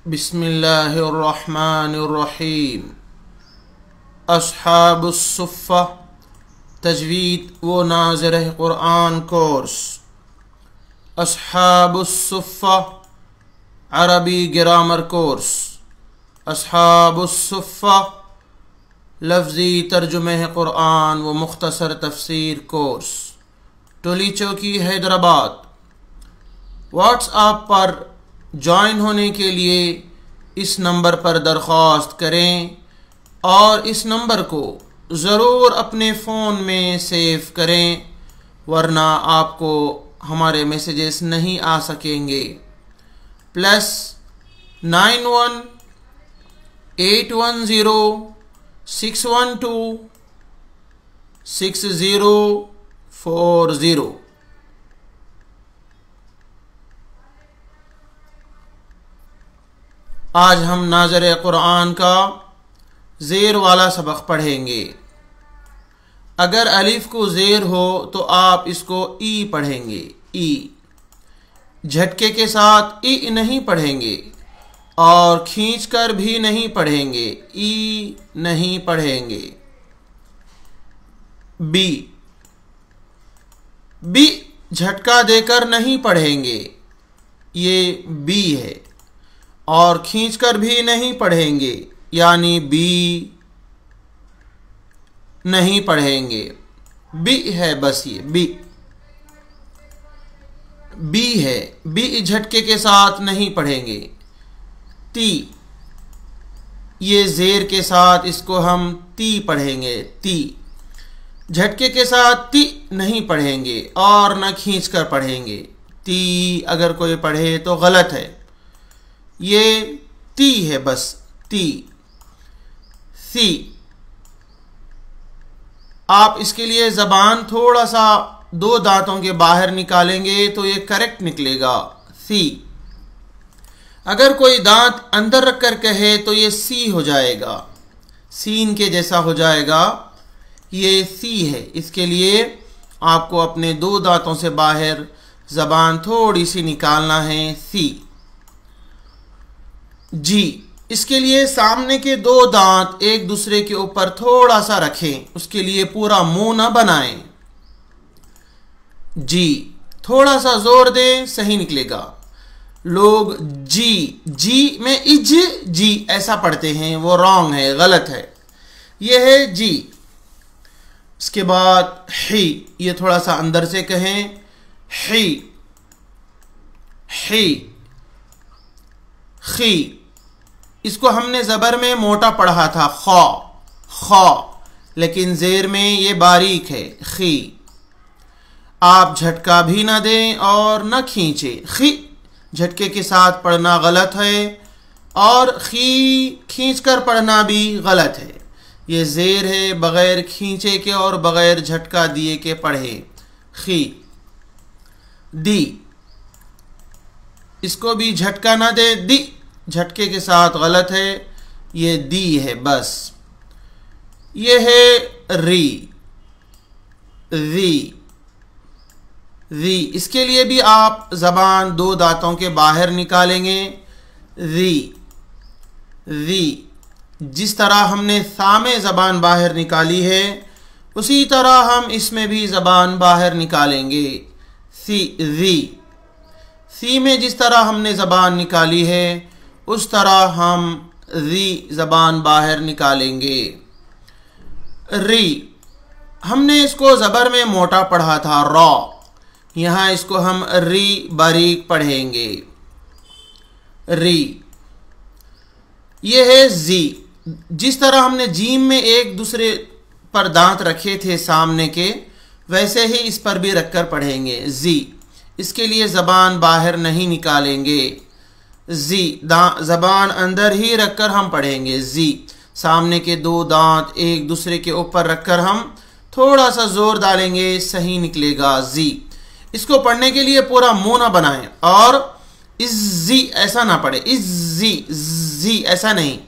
बिस्मिल्लाहिर्रहमानिर्रहीम। अस्हाबुस्सुफ़्फ़ा तजवीद व नाज़िर क़ुरआन कोर्स। अस्हाबुस्सुफ़्फ़ा अरबी ग्रामर कोर्स। अस्हाबुस्सुफ़्फ़ा लफ्ज़ी तर्जुमे क़ुरआन व मुख्तसर तफ़सीर कोर्स। टोली चौकी हैदराबाद। व्हाट्सएप पर ज्वाइन होने के लिए इस नंबर पर दरख्वास्त करें और इस नंबर को ज़रूर अपने फ़ोन में सेव करें, वरना आपको हमारे मैसेजेस नहीं आ सकेंगे। +91 810 612 6040। आज हम नाज़िर क़ुरआन का ज़ेर वाला सबक पढ़ेंगे। अगर अलिफ को ज़ेर हो तो आप इसको ई पढ़ेंगे, ई। झटके के साथ ई नहीं पढ़ेंगे और खींचकर भी नहीं पढ़ेंगे, ई नहीं पढ़ेंगे। बी, बी झटका देकर नहीं पढ़ेंगे, ये बी है। और खींचकर भी नहीं पढ़ेंगे, यानी बी नहीं पढ़ेंगे। बी है, बस ये बी, बी है। बी झटके के साथ नहीं पढ़ेंगे। ती, ये ज़ेर के साथ इसको हम ती पढ़ेंगे, ती। झटके के साथ ती नहीं पढ़ेंगे और न खींचकर पढ़ेंगे। ती अगर कोई पढ़े तो गलत है, ये ती है, बस ती। सी, आप इसके लिए ज़बान थोड़ा सा दो दांतों के बाहर निकालेंगे तो ये करेक्ट निकलेगा, सी। अगर कोई दांत अंदर रखकर कहे तो ये सी हो जाएगा, सीन के जैसा हो जाएगा, ये सी है। इसके लिए आपको अपने दो दांतों से बाहर ज़बान थोड़ी सी निकालना है, सी। जी, इसके लिए सामने के दो दांत एक दूसरे के ऊपर थोड़ा सा रखें, उसके लिए पूरा मुंह न बनाएं। जी, थोड़ा सा जोर दें, सही निकलेगा। लोग जी, जी में इज जी ऐसा पढ़ते हैं, वो रॉन्ग है, गलत है। यह है जी। इसके बाद ही, ये थोड़ा सा अंदर से कहें, ही, ही, खी। इसको हमने ज़बर में मोटा पढ़ा था, खौ, खौ, लेकिन ज़ेर में ये बारीक है, खी। आप झटका भी ना दें और न खींचें। खी झटके के साथ पढ़ना गलत है और खी खींचकर पढ़ना भी गलत है। ये ज़ेर है, बग़ैर खींचे के और बग़ैर झटका दिए के पढ़े, खी। दी, इसको भी झटका ना दे, दी झटके के साथ गलत है, ये दी है, बस। ये है री, री, री। इसके लिए भी आप ज़बान दो दांतों के बाहर निकालेंगे, री, री। जिस तरह हमने सा में ज़बान बाहर निकाली है, उसी तरह हम इसमें भी ज़बान बाहर निकालेंगे, सी, री। सी में जिस तरह हमने ज़बान निकाली है, उस तरह हम री ज़बान बाहर निकालेंगे। री, हमने इसको ज़बर में मोटा पढ़ा था, रॉ। यहाँ इसको हम री बारीक पढ़ेंगे, री। ये है जी। जिस तरह हमने जीम में एक दूसरे पर दांत रखे थे सामने के, वैसे ही इस पर भी रखकर पढ़ेंगे, जी। इसके लिए ज़बान बाहर नहीं निकालेंगे, जी। ज़बान अंदर ही रखकर हम पढ़ेंगे, जी। सामने के दो दांत एक दूसरे के ऊपर रखकर हम थोड़ा सा जोर डालेंगे, सही निकलेगा, जी। इसको पढ़ने के लिए पूरा मुंह ना बनाएं और इज़्ज़ी ऐसा ना पढ़े, इज़्ज़ी, जी ऐसा नहीं,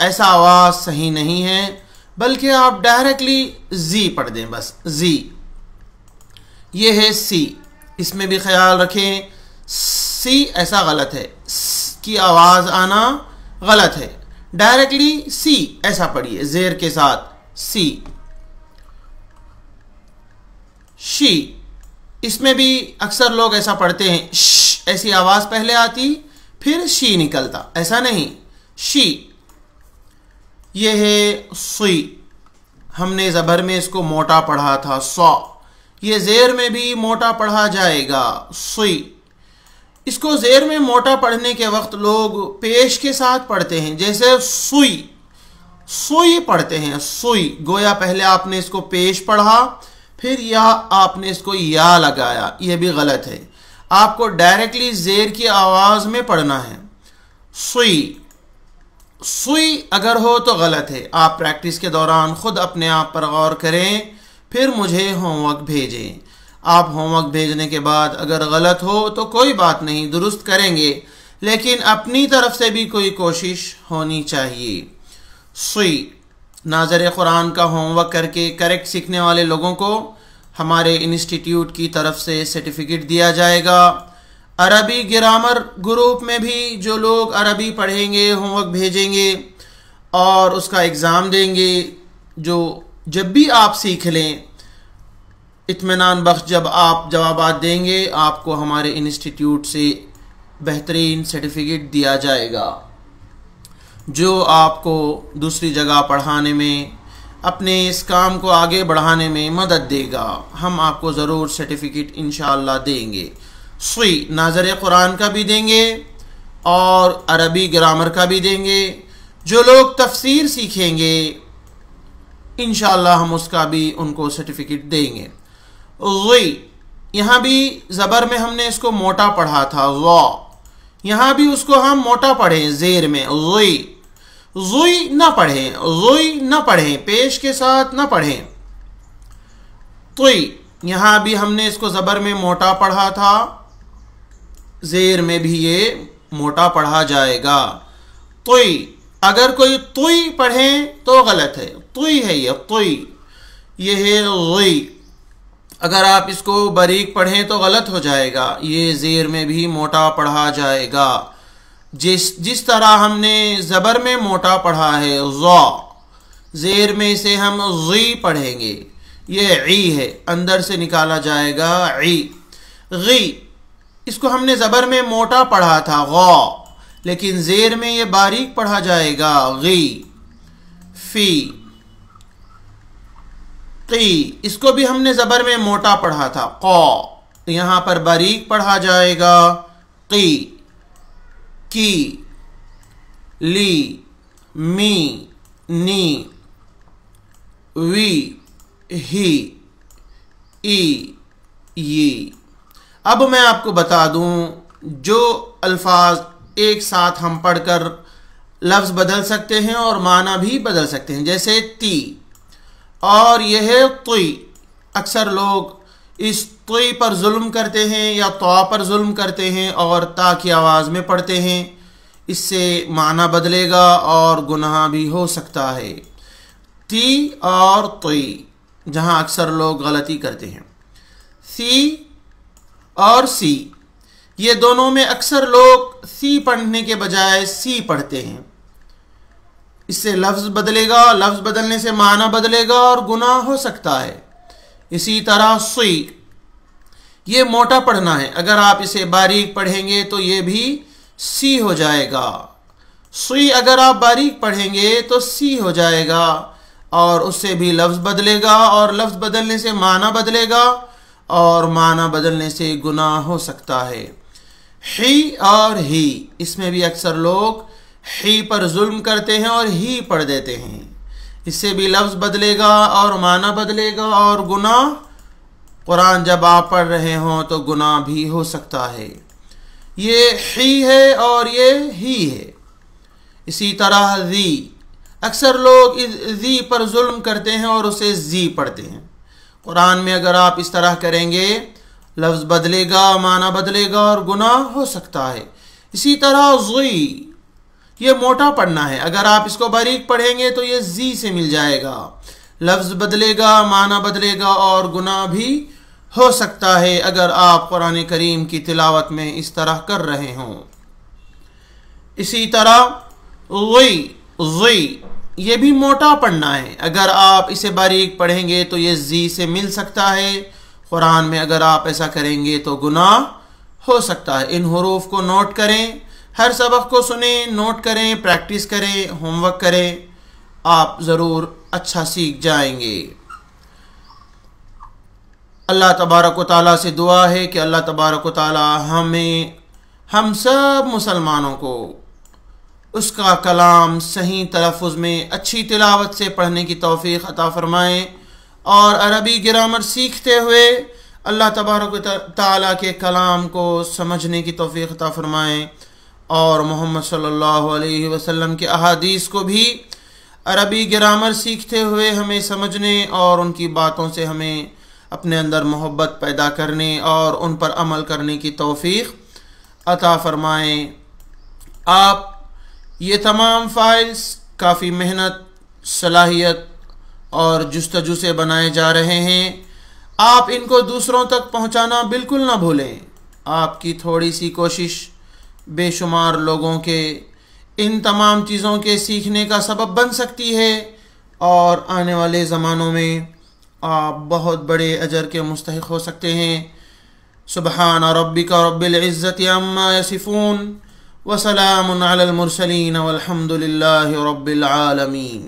ऐसा आवाज़ सही नहीं है, बल्कि आप डायरेक्टली जी पढ़ दें, बस, जी। ये है सी। इसमें भी ख्याल रखें, सी ऐसा गलत है, की आवाज़ आना गलत है। डायरेक्टली सी ऐसा पढ़िए जेर के साथ, सी। शी, इसमें भी अक्सर लोग ऐसा पढ़ते हैं, श ऐसी आवाज़ पहले आती फिर शी निकलता, ऐसा नहीं, शी। ये है सुई, हमने ज़बर में इसको मोटा पढ़ा था, सौ। ये ज़ेर में भी मोटा पढ़ा जाएगा, सुई। इसको ज़ेर में मोटा पढ़ने के वक्त लोग पेश के साथ पढ़ते हैं, जैसे सुई, सुई पढ़ते हैं, सुई। गोया पहले आपने इसको पेश पढ़ा, फिर या आपने इसको या लगाया, यह भी गलत है। आपको डायरेक्टली ज़ेर की आवाज़ में पढ़ना है, सुई। सुई अगर हो तो गलत है। आप प्रैक्टिस के दौरान खुद अपने आप पर गौर करें, फिर मुझे होमवर्क भेजें। आप होमवर्क भेजने के बाद अगर गलत हो तो कोई बात नहीं, दुरुस्त करेंगे, लेकिन अपनी तरफ से भी कोई कोशिश होनी चाहिए। सुई। नाज़र कुरान का होमवर्क करके करेक्ट सीखने वाले लोगों को हमारे इंस्टीट्यूट की तरफ से सर्टिफिकेट दिया जाएगा। अरबी ग्रामर ग्रुप में भी जो लोग अरबी पढ़ेंगे, होमवर्क भेजेंगे और उसका एग्ज़ाम देंगे, जो जब भी आप सीख लें, इत्मीनान बख्श जब आप जवाबात देंगे, आपको हमारे इंस्टीट्यूट से बेहतरीन सर्टिफिकेट दिया जाएगा, जो आपको दूसरी जगह पढ़ाने में, अपने इस काम को आगे बढ़ाने में मदद देगा। हम आपको ज़रूर सर्टिफिकेट इंशाअल्लाह देंगे। सुई, नाज़र कुरान का भी देंगे और अरबी ग्रामर का भी देंगे। जो लोग तफसीर सीखेंगे इंशाअल्लाह हम उसका भी उनको सर्टिफिकेट देंगे। ज़ुई, यहाँ भी ज़बर में हमने इसको मोटा पढ़ा था, ज़। यहाँ भी उसको हम मोटा पढ़ें ज़ेर में, ज़ुई। ज़ुई ना पढ़ें, ज़ुई ना पढ़ें, पेश के साथ ना पढ़ें। तुई, यहाँ भी हमने इसको ज़बर में मोटा पढ़ा था, ज़ेर में भी ये मोटा पढ़ा जाएगा, तुई। अगर कोई तुई पढ़ें तो गलत है, तुई है ये, तुई। ये है ज़ुई। अगर आप इसको बारीक पढ़ें तो गलत हो जाएगा, ये ज़ेर में भी मोटा पढ़ा जाएगा। जिस तरह हमने ज़बर में मोटा पढ़ा है, ज़, ज़ेर में इसे हम ज़ी पढ़ेंगे, ये ई है, अंदर से निकाला जाएगा ई। गी, इसको हमने ज़बर में मोटा पढ़ा था, ग़, लेकिन ज़ेर में ये बारीक पढ़ा जाएगा, गी। फ़ी, क़ी, इसको भी हमने ज़बर में मोटा पढ़ा था, क़, यहाँ पर बारीक पढ़ा जाएगा, क़ी। की, ली, मी, नी, वी, ही, ई, ये। अब मैं आपको बता दूं, जो अल्फाज एक साथ हम पढ़कर लफ्ज़ बदल सकते हैं और माना भी बदल सकते हैं, जैसे ती और यह है तुई। अक्सर लोग इस तुई पर जुल्म करते हैं या तौ पर जुल्म करते हैं और ता की आवाज़ में पढ़ते हैं, इससे माना बदलेगा और गुनाह भी हो सकता है। ती और तुई, जहाँ अक्सर लोग गलती करते हैं। सी और सी, ये दोनों में अक्सर लोग सी पढ़ने के बजाय सी पढ़ते हैं, इससे लफ्ज़ बदलेगा, लफ्ज़ बदलने से माना बदलेगा और गुनाह हो सकता है। इसी तरह सुई, ये मोटा पढ़ना है, अगर आप इसे बारीक पढ़ेंगे तो ये भी सी हो जाएगा। सुई अगर आप बारीक पढ़ेंगे तो सी हो जाएगा और उससे भी लफ्ज़ बदलेगा और लफ्ज़ बदलने से माना बदलेगा और माना बदलने से गुनाह हो सकता है। ही और ही, इसमें भी अक्सर लोग ही पर जुल्म करते हैं और ही पढ़ देते हैं, इससे भी लफ्ज़ बदलेगा और माना बदलेगा और गुनाह, कुरान जब आप पढ़ रहे हों तो गुनाह भी हो सकता है। ये ही है और ये ही है। इसी तरह ज़ी, अक्सर लोग इस ज़ी पर जुल्म करते हैं और उसे ज़ी पढ़ते हैं। कुरान में अगर आप इस तरह करेंगे, लफ्ज़ बदलेगा, माना बदलेगा और गुनाह हो सकता है। इसी तरह ज़ुई, ये मोटा पढ़ना है, अगर आप इसको बारीक पढ़ेंगे तो ये जी से मिल जाएगा, लफ्ज़ बदलेगा, माना बदलेगा और गुनाह भी हो सकता है अगर आप कुरान करीम की तिलावत में इस तरह कर रहे हों। इसी तरह ज़ी ये भी मोटा पढ़ना है। अगर आप इसे बारीक पढ़ेंगे तो ये जी से मिल सकता है। कुरान में अगर आप ऐसा करेंगे तो गुनाह हो सकता है। इन हुरूफ को नोट करें, हर सबक को सुने, नोट करें, प्रैक्टिस करें, होमवर्क करें, आप ज़रूर अच्छा सीख जाएंगे। अल्लाह तबारक व तआला से दुआ है कि अल्लाह तबारक व तआला हम सब मुसलमानों को उसका कलाम सही तलफ़ुज़ में अच्छी तिलावत से पढ़ने की तौफ़ीक़ अता फ़रमाएँ और अरबी ग्रामर सीखते हुए अल्लाह तबारक व तआला के कलाम को समझने की तौफ़ीक़ अता फ़रमाएँ और मोहम्मद सल्लल्लाहु अलैहि वसल्लम के अहादीस को भी अरबी ग्रामर सीखते हुए हमें समझने और उनकी बातों से हमें अपने अंदर मोहब्बत पैदा करने और उन पर अमल करने की तौफ़ीक़ अता फ़रमाएँ। आप ये तमाम फ़ाइल्स काफ़ी मेहनत, सलाहियत और जुस्तजू से बनाए जा रहे हैं। आप इनको दूसरों तक पहुंचाना बिल्कुल ना भूलें। आपकी थोड़ी सी कोशिश बेशुमार लोगों के इन तमाम चीज़ों के सीखने का सबब बन सकती है और आने वाले ज़मानों में आप बहुत बड़े अजर के मुस्तहिक़ हो सकते हैं। सुबहान रब्बिका रब्बिल इज़्ज़ति अम्मा यसिफ़ून व सलामुन अलल मुरसलीन वल्हम्दुलिल्लाहि रब्बिल आलमीन।